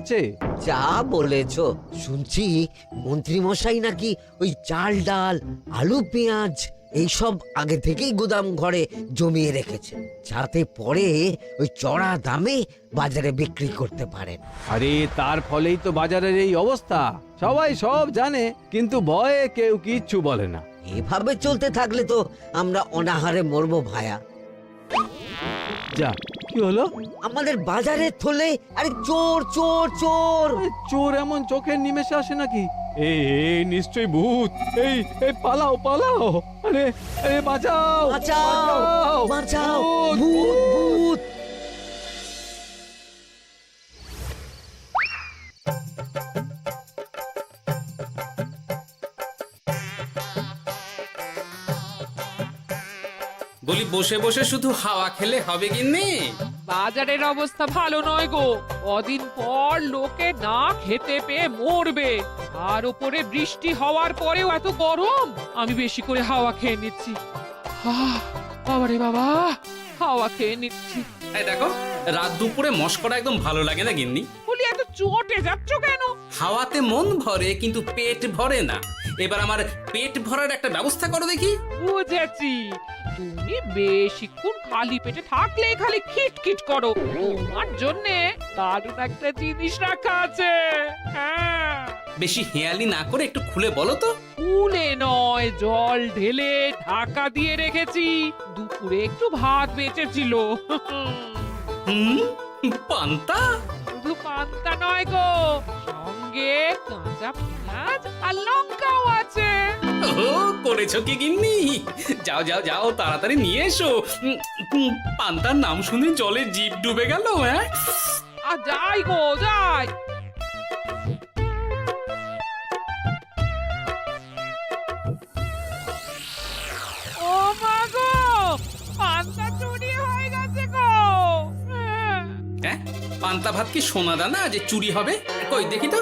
হচ্ছে? যা বলেছো, শুনছি মন্ত্রী মশাই নাকি ওই চাল ডাল আলু পেঁয়াজ এইসব আগে থেকেই গুদাম ঘরে জমিয়ে রেখেছে, যাতে পরে ওই চড়া দামে বাজারে বিক্রি করতে পারেন। আরে তার ফলেই তো বাজারের এই অবস্থা। সবাই সব জানে, কিন্তু ভয়ে কেউ কিচ্ছু বলে না। এভাবে চলতে থাকলে তো আমরা অনাহারে মরবো ভায়া। যা, কি হলো? আমাদের বাজারে থলে আরে চোর চোর চোর। আরে, চোর এমন চোখের নিমেষে আসে নাকি? এই নিশ্চয়ই ভূত। এই এই পালাও পালাও। আরে আরে বাঁচাও বাঁচাও বাঁচাও, ভূত ভূত। বলি বসে বসে শুধু হাওয়া খেলে হবে গিন্নি? বাজারের অবস্থা ভালো নয় গো। কদিন পর লোকে না খেতে পেয়ে মরবে, আর উপরে বৃষ্টি হওয়ার পরেও এত গরম। আমি বেশি করে হাওয়া খেয়ে নিচ্ছি। বাবারে বাবা, হাওয়া খেয়ে নিচ্ছি। এই দেখো, রাত দুপুরে মস্করা একদম ভালো লাগে না গিন্নি। বলি এত চটে যাচ্ছ কেন? হাওয়াতে মন ভরে কিন্তু পেট ভরে না। এবার আমার পেট ভরার একটা ব্যবস্থা করো দেখি। বুঝেছি, তুমি বেশিক্ষণ খালি পেটে থাকলে খালি খিটখিট করো। তোমার জন্যে দারুণ একটা জিনিস রাখা আছে। হ্যাঁ, বেশি হেয়ালি না করে একটু খুলে বলো তো। ফুলে নয়, জল ঢেলে ঢাকা দিয়ে রেখেছি। দুপুরে একটু ভাত বেঁচেছিল। হুম, পান্তা? শুধু পান্তা নয় গো, সঙ্গে কাঁচা পেঁয়াজ আর লঙ্কাও আছে। ও, করেছো কি গিন্নি? যাও যাও যাও, তাড়াতাড়ি নিয়ে এসো। পান্তার নাম শুনে জলে জিভ ডুবে গেল। হ্যাঁ, আর যাই গো যাই। ও মা গো, পান্তা চুরি হয়ে গেছে গো। হ্যাঁ, পান্তা ভাত কি সোনা দানা যে চুরি হবে? কই দেখি তো।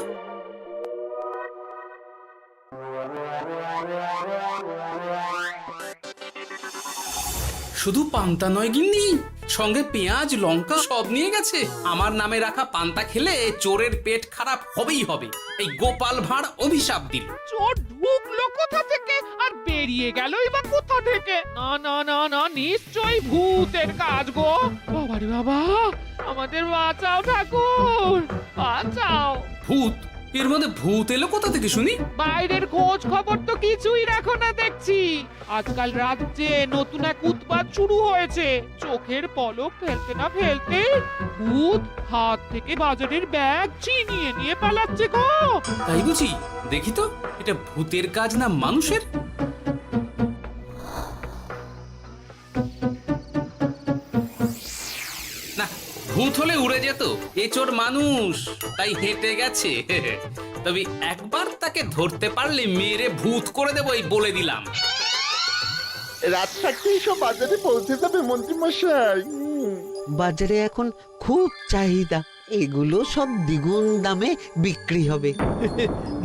শুধু পান্তা নয় গিন্নি, সঙ্গে পেঁয়াজ লঙ্কা সব নিয়ে গেছে। আমার নামে রাখা পান্তা খেলে চোরের পেট খারাপ হবেই হবে। এই গোপাল ভাঁড় অভিশাপ দিল। চোর ঢুকলো কোথা থেকে আর বেরিয়ে গেলই বা কোথা থেকে? না না না না, নিশ্চয়ই ভূতের কাজ গো। বাবারে বাবা, আমাদের বাঁচাও ঠাকুর, বাঁচাও। ভূত? এর মধ্যে ভূত এলো কোথা থেকে শুনি? বাইরের খোঁজ খবর তো কিছুই রাখো না দেখছি। আজকাল রাজ্যে নতুন এক উৎপাত শুরু হয়েছে। চোখের পলক ফেলতে না ফেলতে ভূত হাত থেকে বাজারের ব্যাগ ছিনিয়ে নিয়ে পালাচ্ছে গো। তাই বুঝি? দেখি তো, এটা ভূতের কাজ না মানুষের? না, ভূত হলে উড়ে যেত। এ চোর মানুষ, তাই হেঁটে গেছে। তবে একবার তাকে ধরতে পারলে মেরে ভূত করে দেবো, এই বলে দিলাম। রাত থাকতেই সব বাজারে পৌঁছে যাবে মন্ত্রী মশাই। বাজারে এখন খুব চাহিদা, এগুলো সব দ্বিগুণ দামে বিক্রি হবে।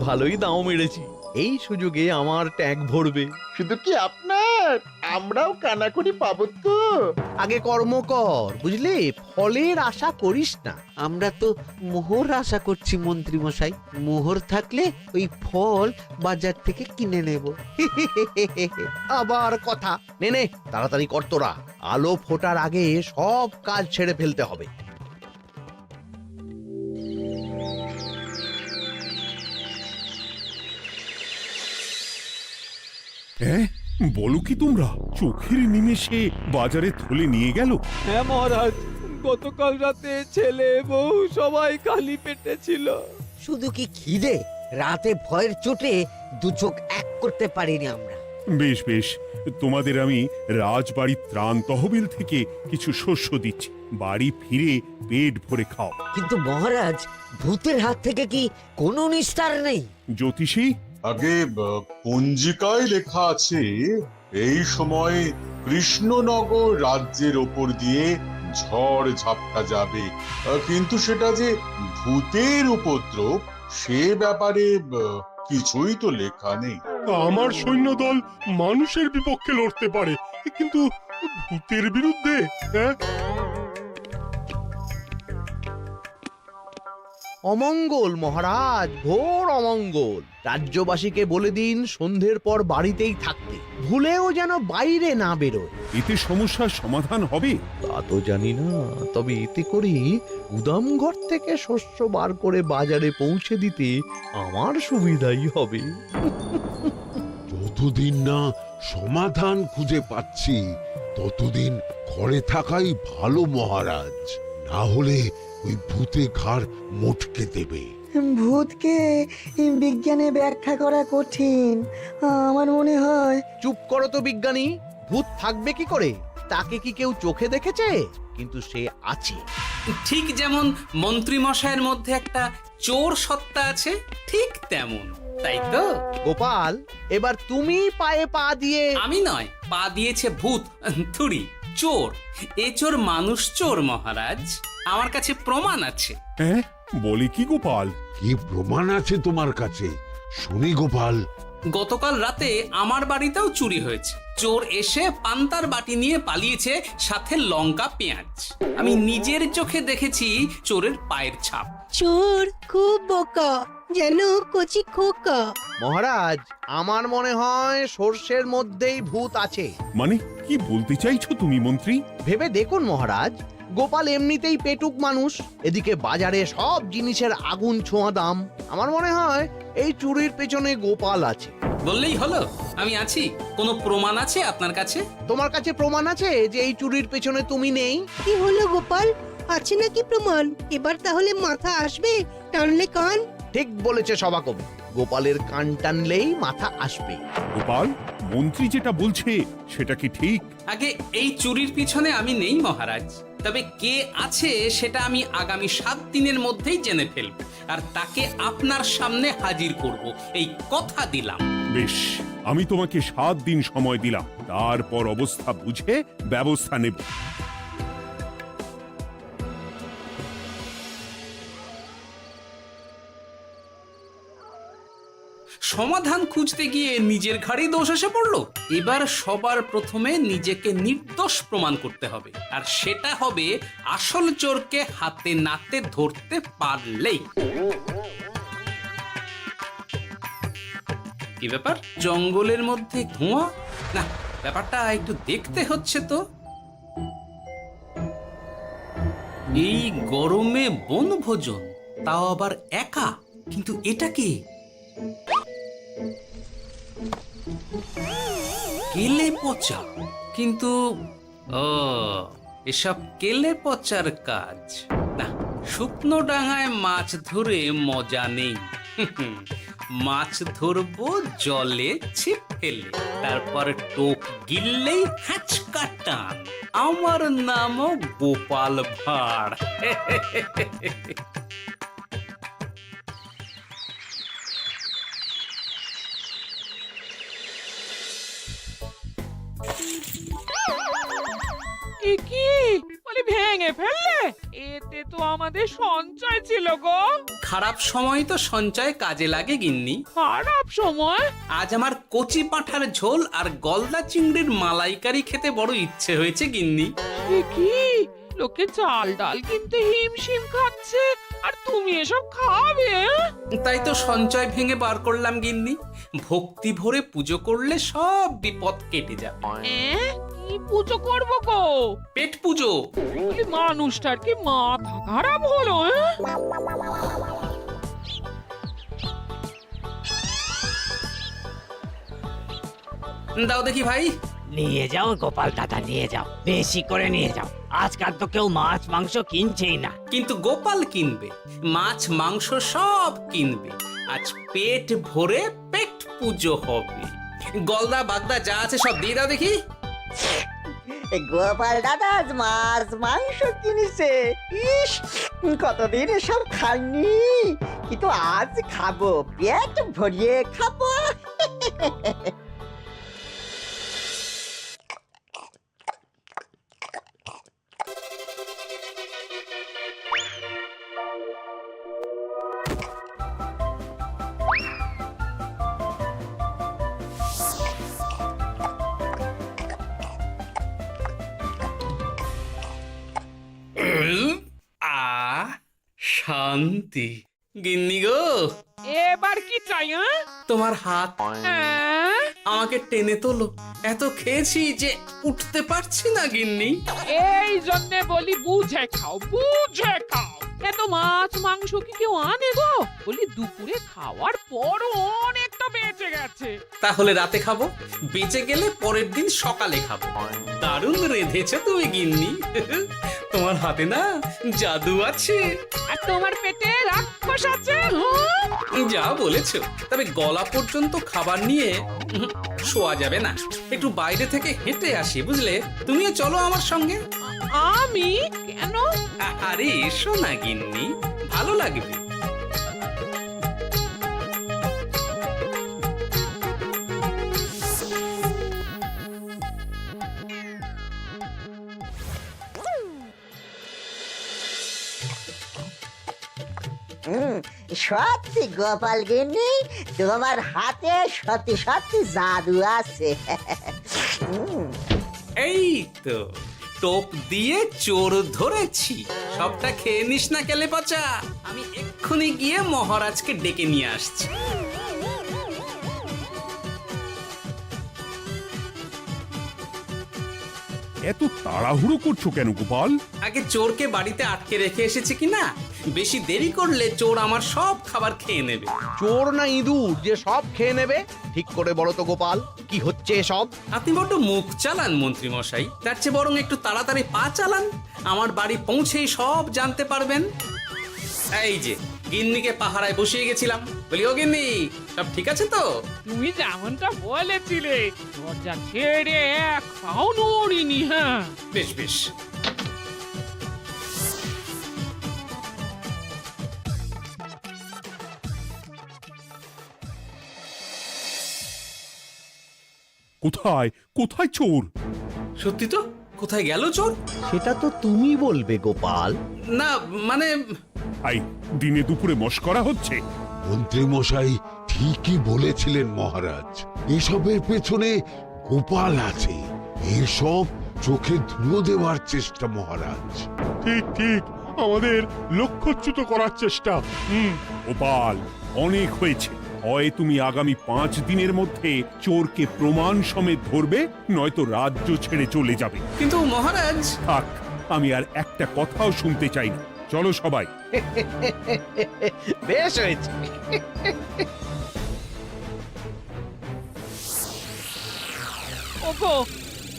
ভালোই দাম মেরেছি, এই সুযোগে আমার ট্যাঙ্ক ভরবে। শুধু কি আপনার, আমরাও কানাকড়ি পাবো তো। আগে কর্ম কর, বুঝলে, ফলের আশা করিস না। আমরা তো মোহর আশা করছি মন্ত্রী মশাই, মোহর থাকলে ওই ফল বাজার থেকে কিনে নেব। আবার কথা, নে নে তাড়াতাড়ি কর তোরা, আলো ফোটার আগে সব কাজ ছেড়ে ফেলতে হবে। হ্যাঁ, বলো কি তোমরা? চোখের নিমেষে বাজারে থলে নিয়ে গেল? হ্যাঁ মহারাজ, গতকাল রাতে ছেলে বউ সবাই খালি পেটে ছিল। শুধু কি খিদে, রাতে ভয়ের চোটে দু চোখ এক করতে পারিনি আমরা। বেশ বেশ, তোমাদের আমি রাজবাড়ির ত্রাণ তহবিল থেকে কিছু শস্য দিচ্ছি, বাড়ি ফিরে পেট ভরে খাও। কিন্তু মহারাজ, ভূতের হাত থেকে কি কোনো নিস্তার নেই? জ্যোতিষী, আগে পঞ্জিকায় লেখা আছে এই সময় কৃষ্ণনগর রাজ্যের ওপর দিয়ে ঝড় ঝাপটা যাবে, কিন্তু সেটা যে ভূতের উপদ্রব সে ব্যাপারে কিছুই তো লেখা নেই। আমার সৈন্যদল মানুষের বিপক্ষে লড়তে পারে, কিন্তু ভূতের বিরুদ্ধে? হ্যাঁ, অমঙ্গল মহারাজ, ঘোর অমঙ্গল। রাজ্যবাসীকে বলে দিন সন্ধ্যের পর বাড়িতেই থাকতে, ভুলেও যেন বাইরে না বেরোয়। এতে সমস্যার সমাধান হবে? তা তো জানি না, তবে এতে করে গুদাম ঘর থেকে শস্য বার করে বাজারে পৌঁছে দিতে আমার সুবিধাই হবে। যতদিন না সমাধান খুঁজে পাচ্ছি ততদিন ঘরে থাকাই ভালো মহারাজ, না হলে ওই ভূতে ঘাড় মোটকে দেবে। ভূতকে বিজ্ঞানে ব্যাখ্যা করা কঠিন, আমার মনে হয়। চুপ করো তো বিজ্ঞানী, ভূত থাকবে কি করে? তাকে কি কেউ চোখে দেখেছে? কিন্তু সে আছে। ঠিক যেমন মন্ত্রী মশাইয়ের মধ্যে একটা চোর সত্তা আছে, ঠিক তেমন, তাই তো? গোপাল, এবার তুমি পায়ে পা দিয়ে। আমি নয়, পা দিয়েছে ভূত, থুড়ি চোর। এ চোর মানুষ চোর মহারাজ, আমার কাছে প্রমাণ আছে। হ্যাঁ, বলে কি গোপাল? কি প্রমাণ আছে তোমার কাছে? শুনি গোপাল। গতকাল রাতে আমার বাড়িতেও চুরি হয়েছে। চোর এসে পান্তার বাটি নিয়ে পালিয়েছে, সাথে লঙ্কা পেঁয়াজ। আমি নিজের চোখে দেখেছি চোরের পায়ের ছাপ। চোর খুব বোকা, যেন কচি খোকা। মহারাজ, আমার মনে হয় সর্ষের মধ্যেই ভূত আছে। মানে কি বলতে চাইছো তুমি মন্ত্রী? ভেবে দেখুন মহারাজ, গোপাল এমনিতেই পেটুক মানুষ, এদিকে বাজারে সব জিনিসের আগুন ছোঁয়া দাম। আমার মনে হয় এই চুরির পেছনে গোপাল আছে। বললেই হলো আমি আছি। কোনো প্রমাণ আছে আপনার কাছে? তোমার কাছে প্রমাণ আছে যে এই চুরির পেছনে তুমি নেই? কি হলো গোপাল, আছে নাকি প্রমাণ? এবার তাহলে মাথা আসবে, টানলে কান। ঠিক বলেছে সভাকবি, গোপালের কান টানলেই মাথা আসবে। গোপাল, মন্ত্রী যেটা বলছে সেটা কি ঠিক? আগে এই চুরির পিছনে আমি নেই মহারাজ, তবে কে আছে সেটা আমি আগামী 7 দিনের মধ্যেই জেনে ফেলব, আর তাকে আপনার সামনে হাজির করব, এই কথা দিলাম। বেশ, আমি তোমাকে 7 দিন সময় দিলাম, তারপর অবস্থা বুঝে ব্যবস্থা নেব। সমাধান খুঁজতে গিয়ে নিজের ঘাড়েই দোষ এসে পড়লো। এবার সবার প্রথমে নিজেকে নির্দোষ প্রমাণ করতে হবে, আর সেটা হবে আসল চোরকে হাতে নাতে ধরতে পারলেই। কি ব্যাপার, জঙ্গলের মধ্যে ধোঁয়া? না, ব্যাপারটা একটু দেখতে হচ্ছে তো। এই গরমে বনভোজন, তাও আবার একা, কিন্তু এটা কি? কেলে পচা, কিন্তু এসব কেলে পচার কাজ না। শুকনো ডাঙায় মাছ ধরে মজা নেই। মাছ ধরবো জলে ছিপ ফেলে, তারপর টোপ গিললেই হ্যাঁচকা টান। আমার নামও গোপাল ভাঁড়। কি বলি, ভেঙে ফেললে? এতে তো আমাদের সঞ্চয় ছিল গো। খারাপ সময় তো সঞ্চয় কাজে লাগে গিন্নি। খারাপ সময়? আজ আমার কচি পাঁঠার ঝোল আর গলদা চিংড়ির মালাইকারি খেতে বড় ইচ্ছে হয়েছে গিন্নি। কি লোকে চাল ডাল কিনতে হিমশিম খাচ্ছে, আর তুমি এসব খাবে? তাই তো সঞ্চয় ভেঙে বার করলাম গিন্নি। ভক্তি ভরে পুজো করলে সব বিপদ কেটে যাবে। কি পুজো করবো গো? পেট পুজো। মানুষটার কি মাথা খারাপ হলো? দাও দেখি ভাই। নিয়ে যাও গোপাল দাদা, নিয়ে যাও, বেশি করে নিয়ে যাও। আজকাল তো কেউ মাছ মাংস কিনছেই না। কিন্তু গোপাল কিনবে, মাছ মাংস সব কিনবে। আজ পেট ভরে পেট পুজো হবে। গলদা বাগদা যা আছে সব দিয়ে দাও দেখি। গোপাল দাদা আজ মাছ মাংস কিনেছে। ইস, কতদিন এসব খাইনি, কিন্তু আজ খাবো, পেট ভরিয়ে খাবো। শান্তি, গিন্নি গো, এবার কি চাই? তোমার হাত হ্যাঁ? আমাকে টেনে তোলো। এত খেয়েছি যে উঠতে পারছি না গিন্নি। এই জন্যে বলি বুঝে খাও, বুঝে খাও। এত মাছ মাংস কি কেউ আনে গো? বলি দুপুরে খাওয়ার পরও অনেকটা বেঁচে গেছে। তাহলে রাতে খাবো, বেঁচে গেলে পরের দিন সকালে খাবো। দারুণ রেঁধেছো তুমি গিন্নি। তোমার হাতে না জাদু আছে। আর তোমার পেটে রাক্ষস আছে। হ্যাঁ? যা বলেছো, তবে গলা পর্যন্ত খাবার নিয়ে শোয়া যাবে না। একটু বাইরে থেকে হেঁটে আসি, বুঝলে? তুমিও চলো আমার সঙ্গে। আমি কেন? আরে এসো না গিন্নি, ভালো লাগবে। সত্যি গোপাল গিন্নি, তোমার হাতে সত্যি সত্যি জাদু আছে। এই তো টোপ দিয়ে চোর ধরেছি। সবটা খেয়ে নিস না কেলে পচা। আমি এক্ষুনি গিয়ে মহারাজকে ডেকে নিয়ে আসছি। এত তাড়াহুড়ো করছো কেন গোপাল? আগে চোরকে বাড়িতে আটকে রেখে এসেছি কিনা, বেশি দেরি করলে চোর আমার সব খাবার খেয়ে নেবে। চোর না ইঁদুর যে সব খেয়ে নেবে? ঠিক করে বলো তো গোপাল, কি হচ্ছে এসব? আপনি বড্ড মুখ চালান মন্ত্রী মশাই, তার চেয়ে বরং একটু তাড়াতাড়ি পা চালান। আমার বাড়ি পৌঁছেই সব জানতে পারবেন। এই যে গিন্নিকে পাহারায় বসিয়ে গেছিলাম, বলি ও গিন্নি, সব ঠিক আছে তো? তুমি যেমনটা বলেছিলে, দরজা ছেড়ে এক পাও নড়িনি। হ্যাঁ, বেশ বেশ। কোথায় কোথায় চোর? সত্যি তো, কোথায় গেল চোর? সেটা তো তুমি বলবে গোপাল। না মানে আই দিনে দুপুরে মশকরা হচ্ছে। মন্ত্রী মশাই ঠিকই বলেছিলেন মহারাজ, এসবের পেছনে গোপাল আছে। এসব চোখে ধুলো দেওয়ার চেষ্টা মহারাজ। ঠিক ঠিক, আমাদের লক্ষ্যচ্যুত করার চেষ্টা। গোপাল, অনেক হয়েছে। হয় তুমি আগামী 5 দিনের মধ্যে চোরকে প্রমাণ সমেত ধরবে, নয়তো রাজ্য ছেড়ে চলে যাবে। কিন্তু মহারাজ। থাক, আমি আর একটা কথাও শুনতে চাই না। চলো সবাই। বেশ হয়েছে। ওগো,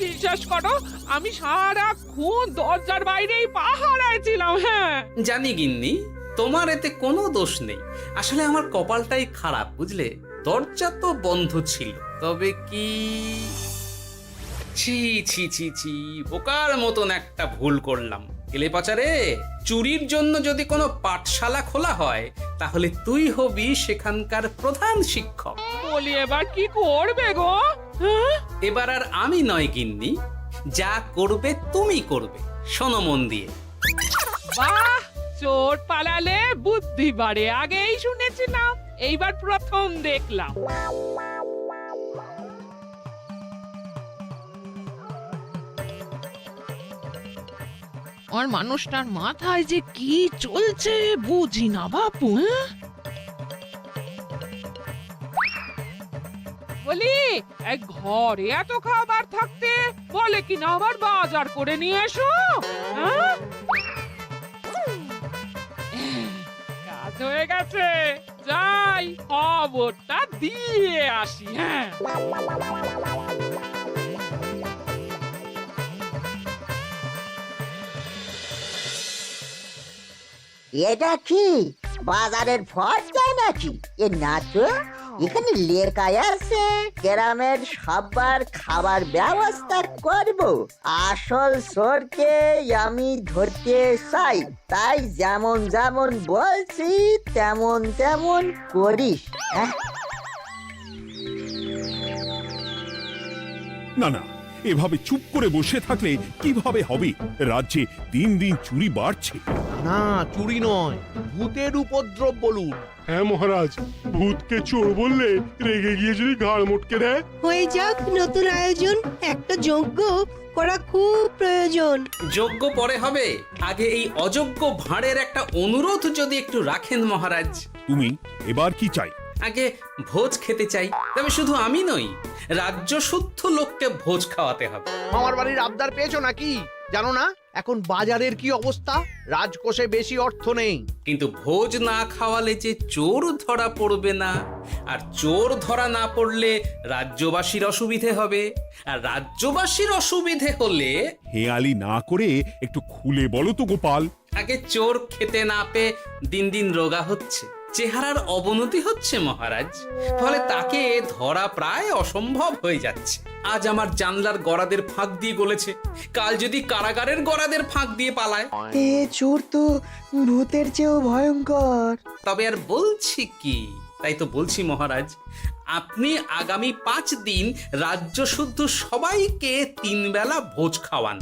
বিশ্বাস করো, আমি সারাক্ষণ দরজার বাইরেই পাহারায় ছিলাম। হ্যাঁ, জানি গিন্নি, তোমার এতে কোনো দোষ নেই। আসলে আমার কপালটাই খারাপ, বুঝলে? দরজা তো বন্ধ ছিল, তবে কি ছি ছি ছি ছি, বোকার মতন একটা ভুল করলাম। কেলে পাচারে, চুরির জন্য যদি কোনো পাঠশালা খোলা হয়, তাহলে তুই হবি সেখানকার প্রধান শিক্ষক। বলি এবার কি করবে গো? হ্যাঁ? এবার আর আমি নয় গিন্নি, যা করবে তুমি করবে। শোনো মন দিয়ে। বাহ, চোর পালালে বুদ্ধি বাড়ে, আগেই শুনেছিলাম, এইবার প্রথম দেখলাম। আর মানুষটার মাথায় যে কি চলছে বুঝি না বাপু। হ্যাঁ, বলি এক ঘরে এত খাবার থাকতে বলে কিনা আবার বাজার করে নিয়ে এসো। হ্যাঁ, কাজ হয়ে গেছে, যাই খবরটা দিয়ে আসি। হ্যাঁ, এটা কি বাজারের ফর্দা নাকি? এ না তো, এখানে লেখা আছে গ্রামের সবার খাবার ব্যবস্থা করব। আসল চোরকে আমি ধরতে চাই, তাই যেমন যেমন বলছি তেমন তেমন করিস। হ্যাঁ, না না, এভাবে চুপ করে বসে থাকলে কিভাবে হবে? রাজ্যে দিন দিন চুরি বাড়ছে। না, চুরি নয়, ভূতের উপদ্রব বলুন। হ্যাঁ মহারাজ, ভূতকে চোর বললে রেগে গিয়ে যদি ঘাড় মটকে দেয়। হয়ে যাক নতুন আয়োজন, একটা যজ্ঞ করা খুব প্রয়োজন। যোগ্য পরে হবে, আগে এই অযোগ্য ভাঁড়ের একটা অনুরোধ যদি একটু রাখেন মহারাজ। তুমি এবার কি চাই? আগে ভোজ খেতে চাই, তবে শুধু আমি নই, রাজ্য শুদ্ধ লোককে ভোজ খাওয়াতে হবে। আমার বাড়ির আবদার পেয়েছো নাকি? জানো না এখন বাজারের কি অবস্থা? রাজকোষে বেশি অর্থ নেই। কিন্তু ভোজ না খাওয়ালে যে চোর ধরা পড়বে না, আর চোর ধরা না পড়লে রাজ্যবাসীর অসুবিধে হবে, আর রাজ্যবাসীর অসুবিধে হলে হেয়ালি না করে একটু খুলে বলো তো গোপাল। আগে চোর খেতে না পেয়ে দিন দিন রোগা হচ্ছে, চেহারার অবনতি হচ্ছে মহারাজ, ফলে তাকে ধরা প্রায় অসম্ভব হয়ে যাচ্ছে। আজ আমার জানলার গড়াদের ফাঁক দিয়ে গলেছে, কাল যদি কারাগারের গড়াদের ফাঁক দিয়ে পালায়। এ চোর তো ভূতের চেয়েও ভয়ঙ্কর। তবে আর বলছি কি, তাই তো বলছি মহারাজ, আপনি আগামী 5 দিন রাজ্য শুদ্ধ সবাইকে 3 বেলা ভোজ খাওয়ান।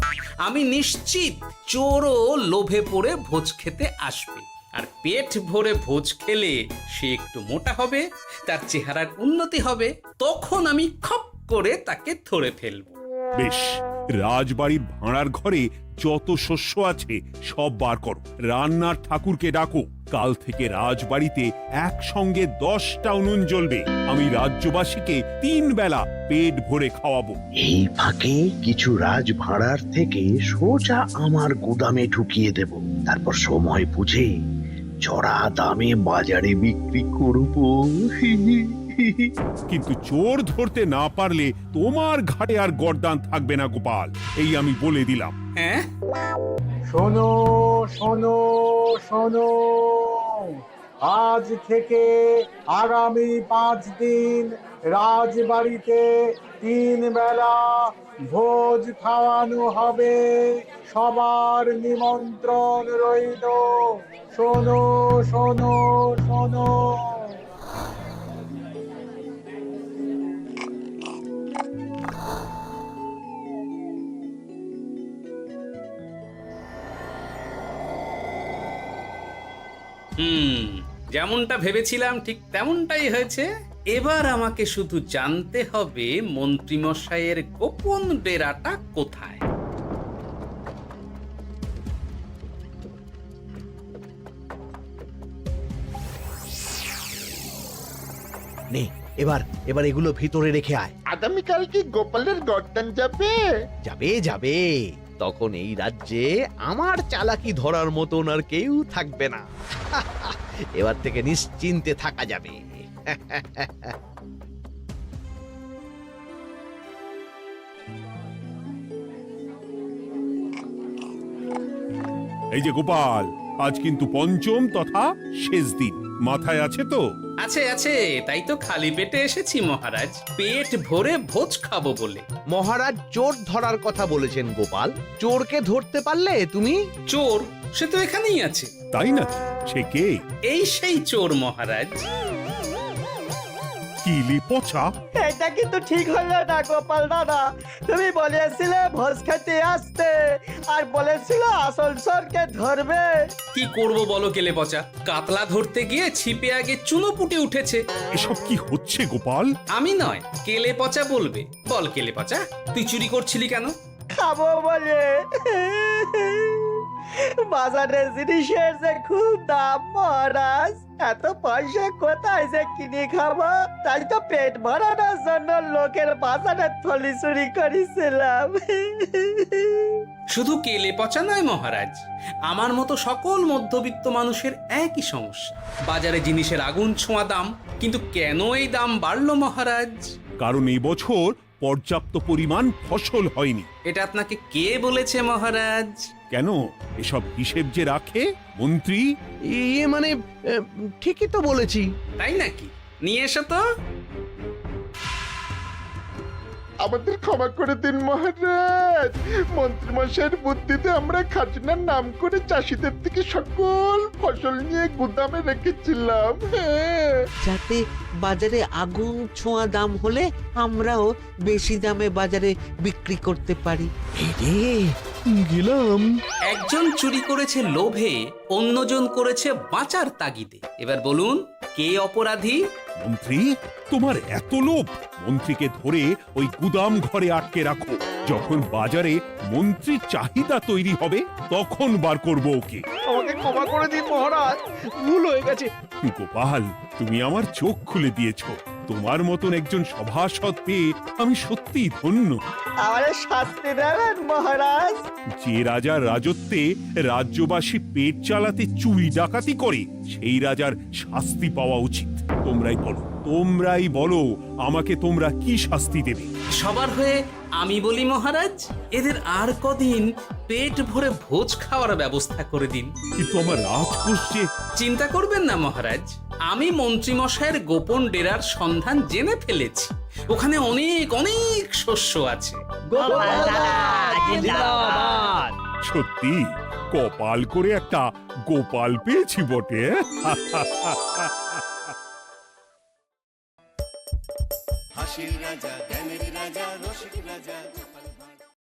আমি নিশ্চিত চোরও লোভে পড়ে ভোজ খেতে আসবে, আর পেট ভরে ভোজ খেলে সে একটু মোটা হবে, তার চেহারার উন্নতি হবে, তখন আমি খপ করে তাকে ধরে ফেলব। বেশ, রাজবাড়ির ভাঁড়ার ঘরে যত শস্য আছে সব বার করো, রান্নার ঠাকুরকে ডাকো। কাল থেকে রাজবাড়িতে একসঙ্গে 10টা উনুন জ্বলবে। আমি রাজ্যবাসীকে 3 বেলা পেট ভরে খাওয়াবো। এই ফাঁকে কিছু রাজ ভাড়ার থেকে সোজা আমার গুদামে ঢুকিয়ে দেব, তারপর সময় বুঝে চড়া দামে বাজারে বিক্রি করব। কিন্তু চোর ধরতে না পারলে তোমার ঘাটে আর গর্দান থাকবে না গোপাল, এই আমি বলে দিলাম। হ্যাঁ, শোনো শোনো শোনো, আজ থেকে আগামী 5 দিন রাজবাড়িতে 3 বেলা ভোজ খাওয়ানো হবে, সবার নিমন্ত্রণ রইল। শোনো শোনো শোনো। যেমনটা ভেবেছিলাম ঠিক তেমনটাই হয়েছে। এবার আমাকে শুধু জানতে হবে মন্ত্রীমশাইয়ের গোপন ডেরাটা কোথায়। নে এবার এবার এগুলো ভিতরে রেখে আয়। আগামীকাল কি গোপালের গর্দান যাবে? যাবে যাবে, তখন এই রাজ্যে আমার চালাকি ধরার মতন আর কেউ থাকবে না। এবার থেকে নিশ্চিন্তে থাকা যাবে। এই যে গোপাল, আজ কিন্তু পঞ্চম তথা শেষ দিন, মাথায় আছে তো? আছে আছে, তাই তো খালি পেটে এসেছি মহারাজ, পেট ভরে ভোজ খাবো বলে। মহারাজ চোর ধরার কথা বলেছেন গোপাল, চোরকে ধরতে পারলে তুমি? চোর সে তো এখানেই আছে। তাই নাকি? সে কে? এই সেই চোর মহারাজ। কিলি পচা, এটা কিন্তু ঠিক হলো না গোপাল দাদা। তুমি বলেছিলে ভোজ খেতে আসতে, আর বলেছিলে আসল চোরকে ধরবে। কি করব বলো কেলে পচা, কাতলা ধরতে গিয়ে ছিপে আগে চুনো পুটে উঠেছে। এসব কি হচ্ছে গোপাল? আমি নয়, কেলে পচা বলবে। বল কেলে পচা, তুই চুরি করছিলি কেন? খাবো বলে। বাজারে জিনিসের যে খুব দাম মহারাজ, এত পয়সা কোথায় যে কিনে খাবো, তাই তো পেট ভরানোর জন্য লোকের বাজারে থলি চুরি করেছিলাম। শুধু কেলে পচা নয় মহারাজ, আমার মতো সকল মধ্যবিত্ত মানুষের একই সমস্যা। বাজারে জিনিসের আগুন ছোঁয়া দাম, কিন্তু কেন এই দাম বাড়লো মহারাজ? কারণ এই বছর পর্যাপ্ত পরিমাণ ফসল হয়নি। এটা আপনাকে কে বলেছে মহারাজ? কেন, এসব হিসেব যে রাখে মন্ত্রী। ইয়ে মানে ঠিকই তো বলেছি। তাই নাকি? নিয়ে এসো তো। আমাদের ক্ষমা করে দিন মহারাজ, মন্ত্রীমশাইয়ের বুদ্ধিতে আমরা খাজনার নাম করে চাষিদের থেকে সকল ফসল নিয়ে গুদামে রেখেছিলাম। যাতে বাজারে আগুন ছোঁয়া দাম হলে আমরাও বেশি দামে বাজারে বিক্রি করতে পারি। গেলাম। একজন চুরি করেছে লোভে, অন্যজন করেছে বাঁচার তাগিদে। এবার বলুন কে অপরাধী? মন্ত্রী, তোমার এত লোভ! মন্ত্রীকে ধরে ওই গুদাম ঘরে আটকে রাখো। যখন বাজারে মন্ত্রীর চাহিদা তৈরি হবে তখন বার করব ওকে। আমাকে ক্ষমা করে দিন মহারাজ, ভুল হয়ে গেছে। গোপাল, তুমি আমার চোখ খুলে দিয়েছ। তোমার মতন একজন সভাসদ পেয়ে আমি সত্যিই ধন্য। আমারে শাস্তি দেবেন মহারাজ? যে রাজার রাজত্বে রাজ্যবাসী পেট চালাতে চুরি ডাকাতি করে সেই রাজার শাস্তি পাওয়া উচিত। তোমরাই বলো আমাকে তোমরা কি শাস্তি দেবে? সবার হয়ে আমি বলি মহারাজ, এদের আর কদিন পেট ভরে ভোজ খাওয়ার ব্যবস্থা করে দিন। কিন্তু আমার রাজকোষ যে... চিন্তা করবেন না মহারাজ, আমি মন্ত্রীমশাইয়ের গোপন ডেরার সন্ধান জেনে ফেলেছি। ওখানে অনেক অনেক শস্য আছে। গোপাল দাদা জিন্দাবাদ। সত্যি কপাল করে একটা গোপাল পেয়েছি বটে। হাসির রাজা জ্ঞানের রাজা